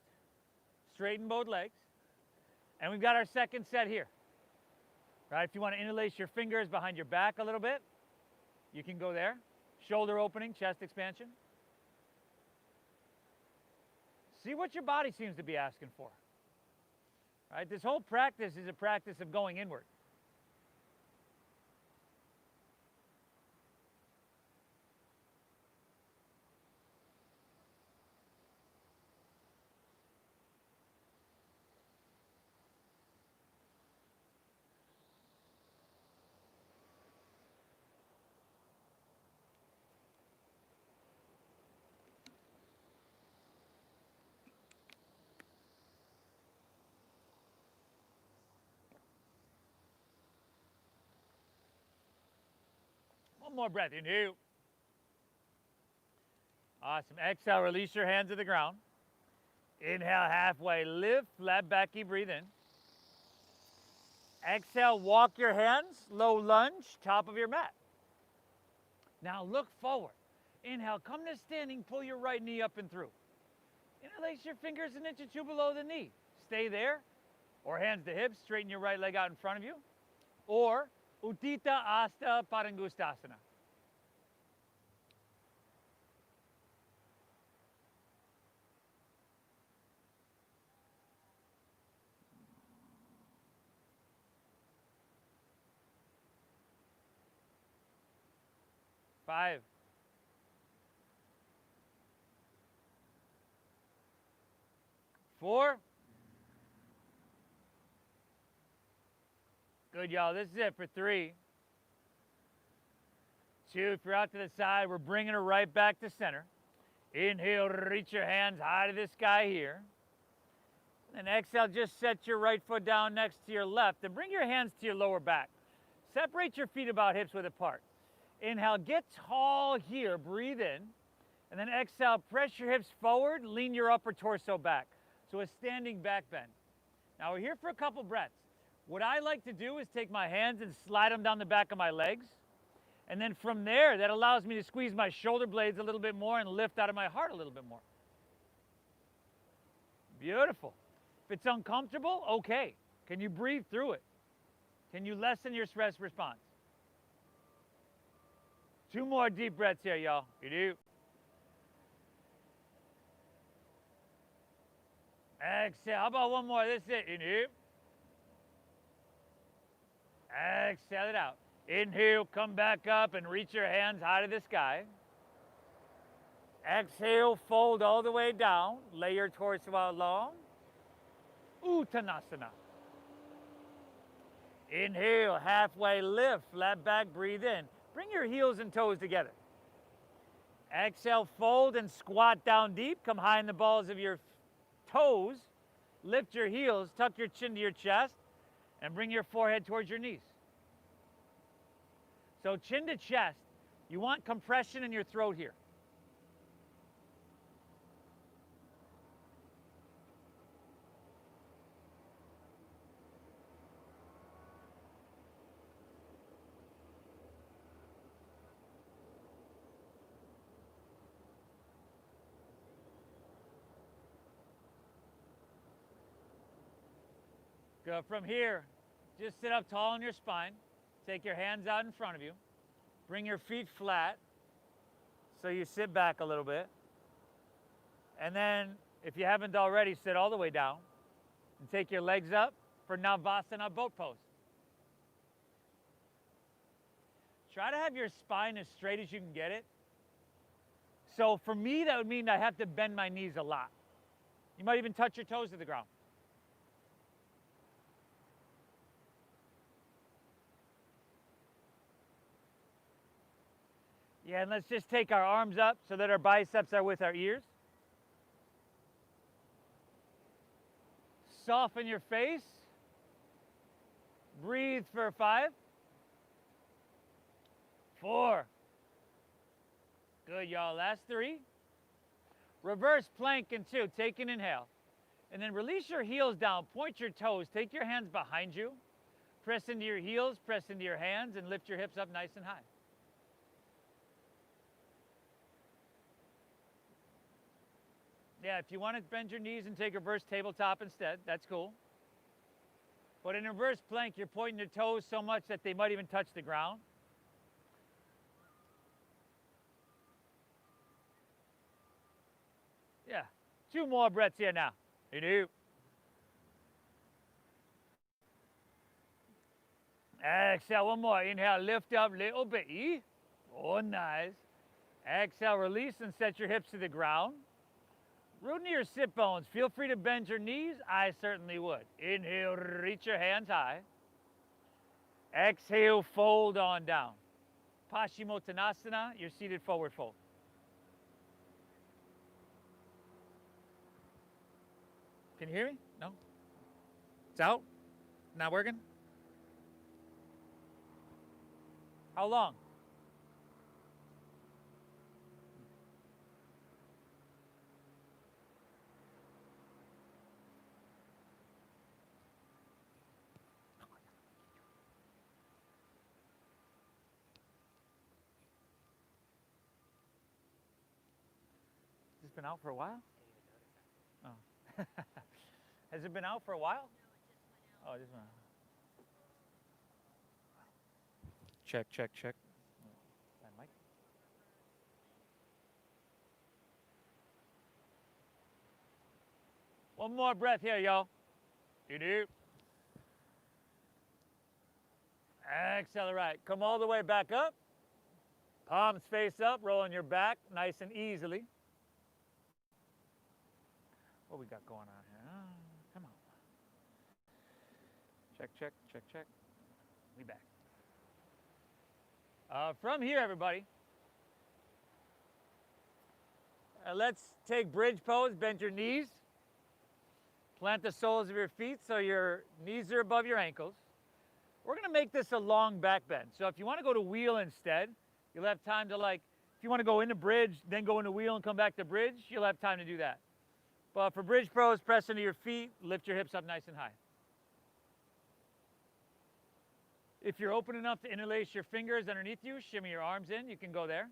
Straighten both legs. And we've got our second set here. Right? If you want to interlace your fingers behind your back a little bit, you can go there. Shoulder opening, chest expansion. See what your body seems to be asking for. Right? This whole practice is a practice of going inward. One more breath. Inhale. Awesome. Exhale. Release your hands to the ground. Inhale, halfway lift. Flat back. Keep breathing. Exhale. Walk your hands. Low lunge. Top of your mat. Now look forward. Inhale. Come to standing. Pull your right knee up and through. Interlace your fingers an inch or 2 below the knee. Stay there. Or hands to hips. Straighten your right leg out in front of you. Or Uttita Asta Padangustasana. Five. 4. Good, y'all. This is it for 3. 2. If you're out to the side, we're bringing her right back to center. Inhale, reach your hands high to the sky here. And exhale, just set your right foot down next to your left and bring your hands to your lower back. Separate your feet about hips width apart. Inhale, get tall here, breathe in. And then exhale, press your hips forward, lean your upper torso back. So a standing back bend. Now we're here for a couple breaths. What I like to do is take my hands and slide them down the back of my legs. And then from there, that allows me to squeeze my shoulder blades a little bit more and lift out of my heart a little bit more. Beautiful. If it's uncomfortable, okay. Can you breathe through it? Can you lessen your stress response? 2 more deep breaths here, y'all. You do. Exhale. How about 1 more? This is it. Inhale. Exhale it out. Inhale, come back up and reach your hands high to the sky. Exhale, fold all the way down. Lay your torso out long. Uttanasana. Inhale, halfway lift, flat back, breathe in. Bring your heels and toes together. Exhale, fold and squat down deep. Come high in the balls of your toes. Lift your heels, tuck your chin to your chest, and bring your forehead towards your knees. So chin to chest, you want compression in your throat here. Go from here, just sit up tall on your spine. Take your hands out in front of you. Bring your feet flat so you sit back a little bit. And then, if you haven't already, sit all the way down and take your legs up for Navasana boat pose. Try to have your spine as straight as you can get it. So for me, that would mean I have to bend my knees a lot. You might even touch your toes to the ground. Yeah, and let's just take our arms up so that our biceps are with our ears. Soften your face. Breathe for 5, 4. Good, y'all. Last 3. Reverse plank in 2. Take an inhale. And then release your heels down. Point your toes. Take your hands behind you. Press into your heels. Press into your hands. And lift your hips up nice and high. Yeah, if you want to bend your knees and take a reverse tabletop instead, that's cool. But in a reverse plank, you're pointing your toes so much that they might even touch the ground. Yeah, 2 more breaths here now. Inhale. Exhale, 1 more. Inhale, lift up a little bit. Oh, nice. Exhale, release and set your hips to the ground. Root into your sit bones. Feel free to bend your knees. I certainly would. Inhale, reach your hands high. Exhale, fold on down. Paschimottanasana, your seated forward fold. Can you hear me? No? It's out? Not working? How long? Has it been out for a while? Oh. Has it been out for a while? Oh, it just went out. Check, check, check. That mic. One more breath here, y'all. You. Accelerate. Come all the way back up. Palms face up, rolling your back nice and easily. What we got going on here? Oh, come on. Check, check, check, check. We back. From here, everybody, let's take bridge pose. Bend your knees. Plant the soles of your feet so your knees are above your ankles. We're going to make this a long back bend. So if you want to go to wheel instead, you'll have time to if you want to go into bridge, then go into wheel and come back to bridge, you'll have time to do that. But for bridge pose, press into your feet, lift your hips up nice and high. If you're open enough to interlace your fingers underneath you, shimmy your arms in, you can go there.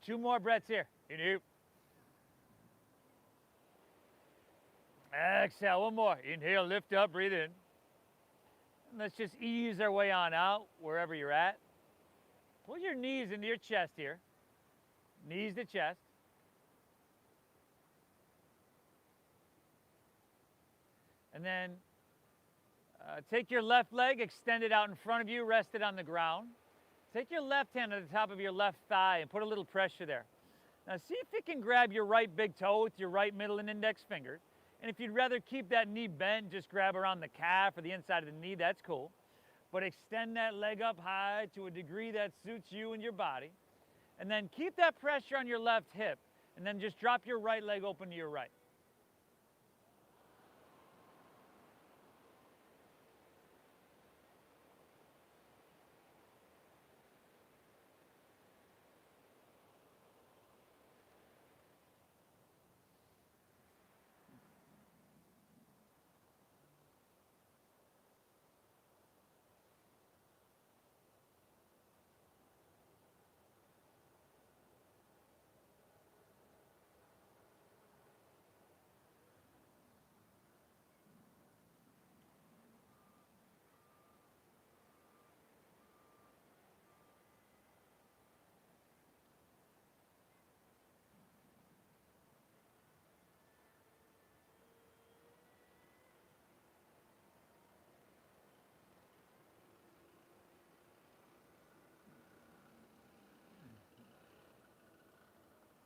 2 more breaths here. Inhale. Exhale, 1 more. Inhale, lift up, breathe in. And let's just ease our way on out, wherever you're at. Pull your knees into your chest here. Knees to chest. And then take your left leg, extend it out in front of you, rest it on the ground. Take your left hand to the top of your left thigh and put a little pressure there. Now see if you can grab your right big toe with your right middle and index finger. And if you'd rather keep that knee bent, just grab around the calf or the inside of the knee, that's cool. But extend that leg up high to a degree that suits you and your body. And then keep that pressure on your left hip. And then just drop your right leg open to your right.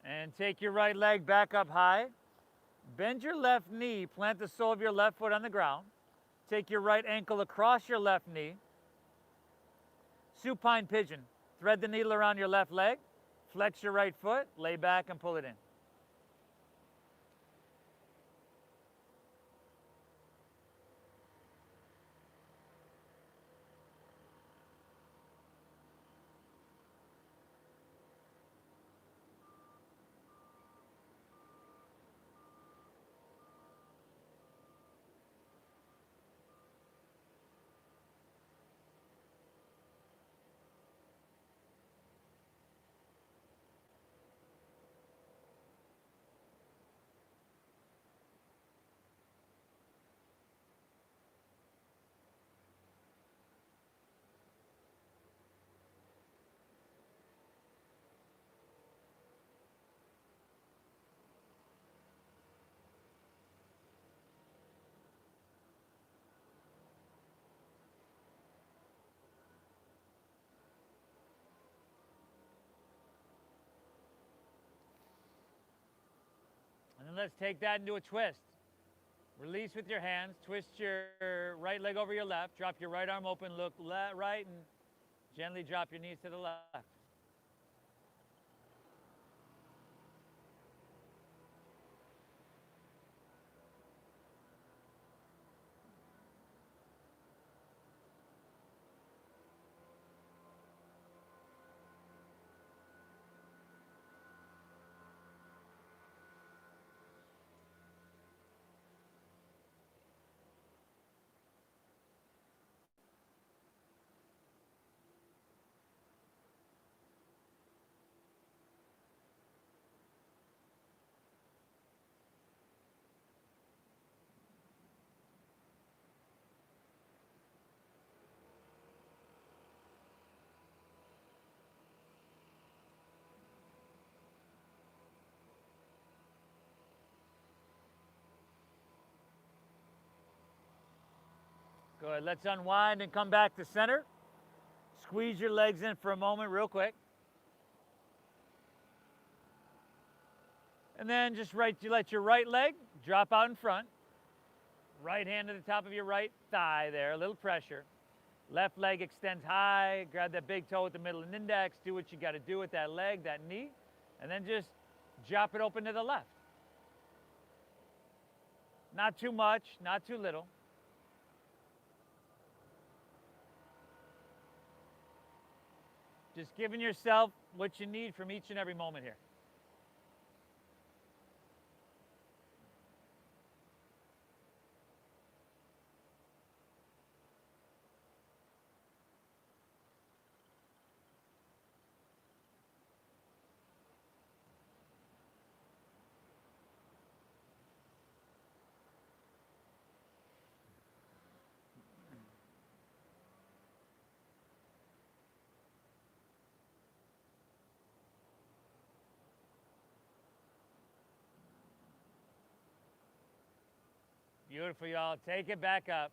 And take your right leg back up high. Bend your left knee, plant the sole of your left foot on the ground. Take your right ankle across your left knee. Supine Pigeon. Thread the needle around your left leg. Flex your right foot, lay back and pull it in. And then let's take that into a twist. Release with your hands, twist your right leg over your left, drop your right arm open, look right, and gently drop your knees to the left. Good, let's unwind and come back to center. Squeeze your legs in for a moment real quick. And then just let your right leg drop out in front. Right hand to the top of your right thigh there, a little pressure. Left leg extends high, grab that big toe with the middle and index, do what you gotta do with that leg, that knee, and then just drop it open to the left. Not too much, not too little. Just giving yourself what you need from each and every moment here. Beautiful, y'all. Take it back up.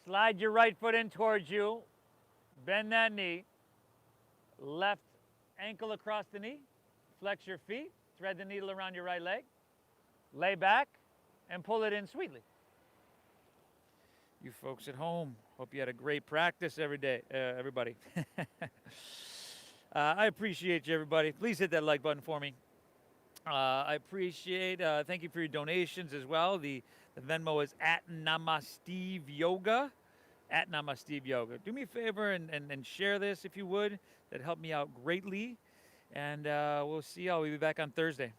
Slide your right foot in towards you. Bend that knee. Left ankle across the knee. Flex your feet. Thread the needle around your right leg. Lay back and pull it in sweetly. You folks at home, hope you had a great practice everybody. I appreciate you, everybody. Please hit that like button for me. I appreciate, thank you for your donations as well. The Venmo is at Namasteve Yoga. At Namasteve Yoga. Do me a favor and share this if you would. That'd help me out greatly. And we'll see y'all. We'll be back on Thursday.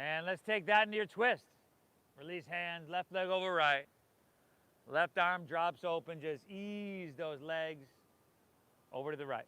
And let's take that into your twist. Release hands, left leg over right. Left arm drops open. Just ease those legs over to the right.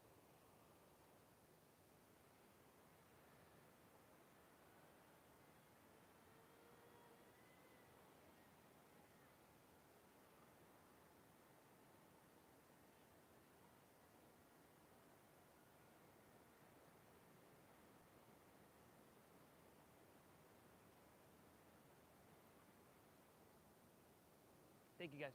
Thank you, guys.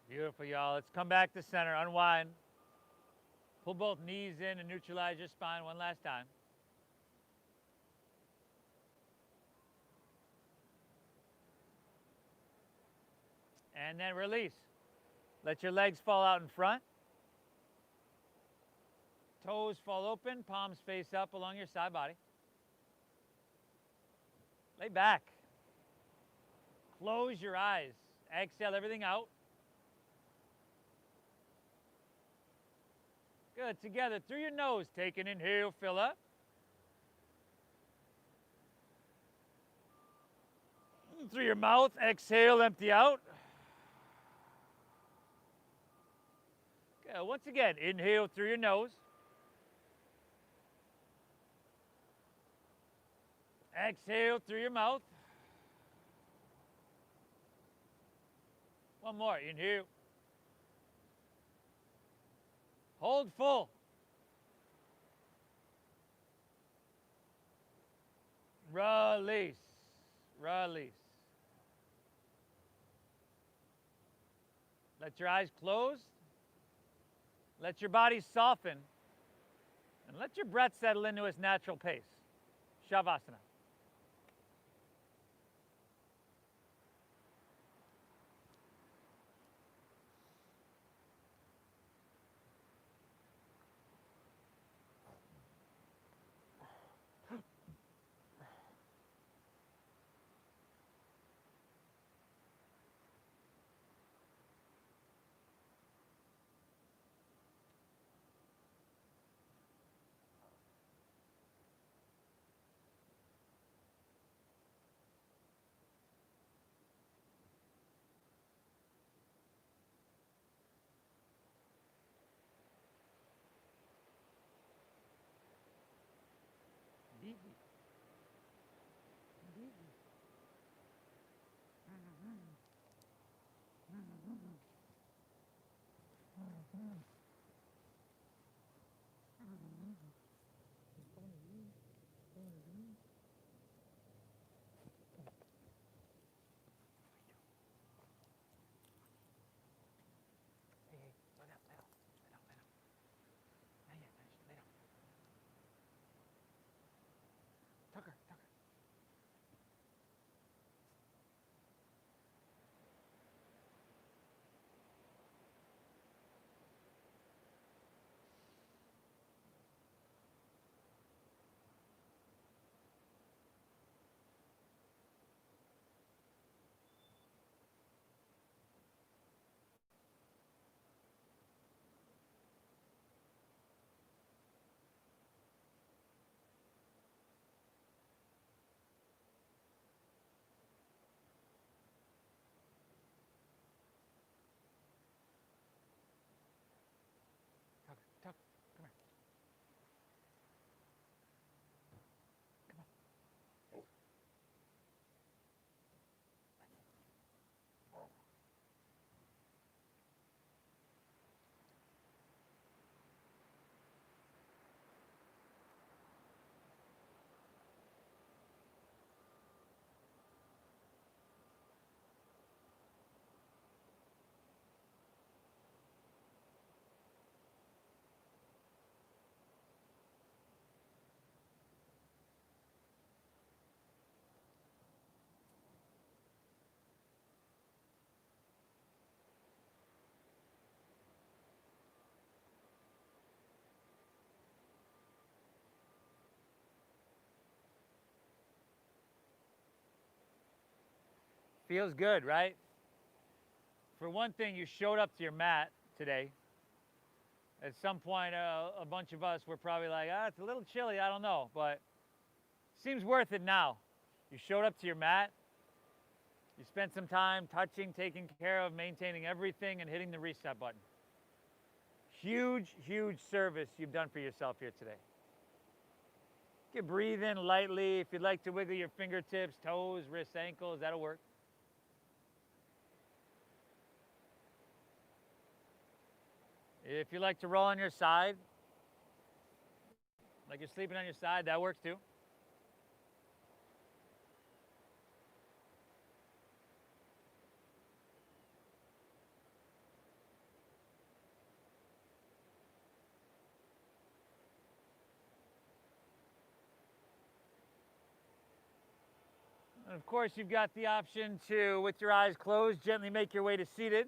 Beautiful, y'all. Let's come back to center. Unwind. Pull both knees in and neutralize your spine one last time. And then release. Let your legs fall out in front. Toes fall open, palms face up along your side body. Lay back. Close your eyes. Exhale everything out. Good. Together through your nose. Take an inhale, fill up. Through your mouth, exhale, empty out. Good. Once again, inhale through your nose. Exhale through your mouth. One more. Inhale. Hold full. Release. Release. Let your eyes close. Let your body soften. And let your breath settle into its natural pace. Shavasana. Feels good, right? For one thing, you showed up to your mat today. At some point, a bunch of us were probably like, it's a little chilly, I don't know, but seems worth it now. You showed up to your mat. You spent some time touching, taking care of, maintaining everything, and hitting the reset button. Huge, huge service you've done for yourself here today. You can breathe in lightly. If you'd like to wiggle your fingertips, toes, wrists, ankles, that'll work. If you like to roll on your side, like you're sleeping on your side, that works too. And of course, you've got the option to, with your eyes closed, gently make your way to seated.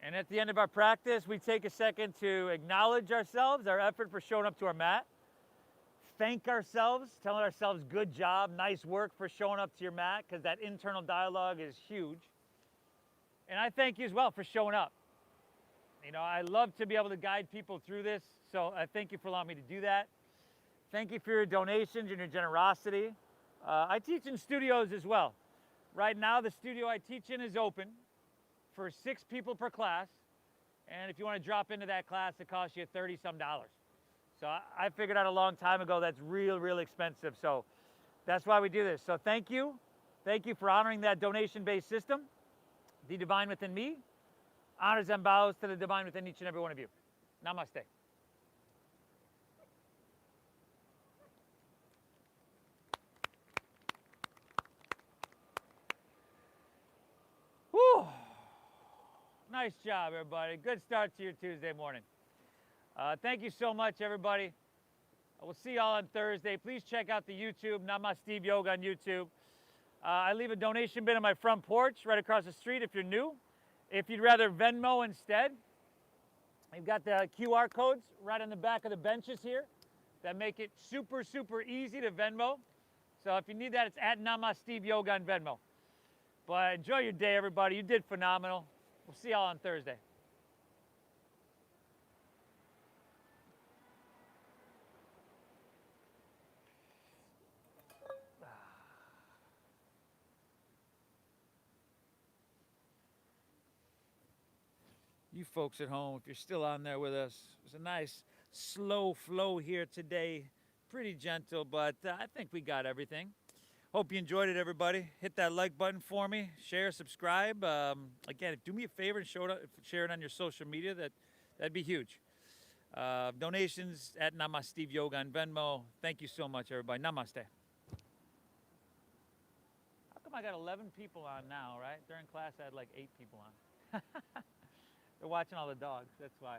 And at the end of our practice, we take a second to acknowledge ourselves, our effort for showing up to our mat. Thank ourselves, telling ourselves, good job, nice work for showing up to your mat, because that internal dialogue is huge. And I thank you as well for showing up. You know, I love to be able to guide people through this, so I thank you for allowing me to do that. Thank you for your donations and your generosity. I teach in studios as well. Right now, the studio I teach in is open for 6 people per class, and if you want to drop into that class, it costs you $30-some. So I figured out a long time ago that's real expensive, so that's why we do this. So thank you for honoring that donation-based system. The divine within me honors and bows to the divine within each and every one of you. Namaste. Whew. Nice job, everybody. Good start to your Tuesday morning. Thank you so much, everybody. We'll see y'all on Thursday. Please check out the YouTube, Namasteve Yoga on YouTube. I leave a donation bin on my front porch right across the street if you're new. If you'd rather Venmo instead, you've got the QR codes right on the back of the benches here that make it super easy to Venmo. So if you need that, it's at Namasteve Yoga on Venmo. But enjoy your day, everybody. You did phenomenal. We'll see y'all on Thursday. You folks at home, if you're still on there with us, it was a nice slow flow here today. Pretty gentle, but I think we got everything. Hope you enjoyed it, everybody. Hit that like button for me. Share, subscribe. Again, do me a favor and share it on your social media. That'd be huge. Donations at Namasteve Yoga on Venmo. Thank you so much, everybody. Namaste. How come I got 11 people on now, right? During class, I had like 8 people on. They're watching all the dogs, that's why.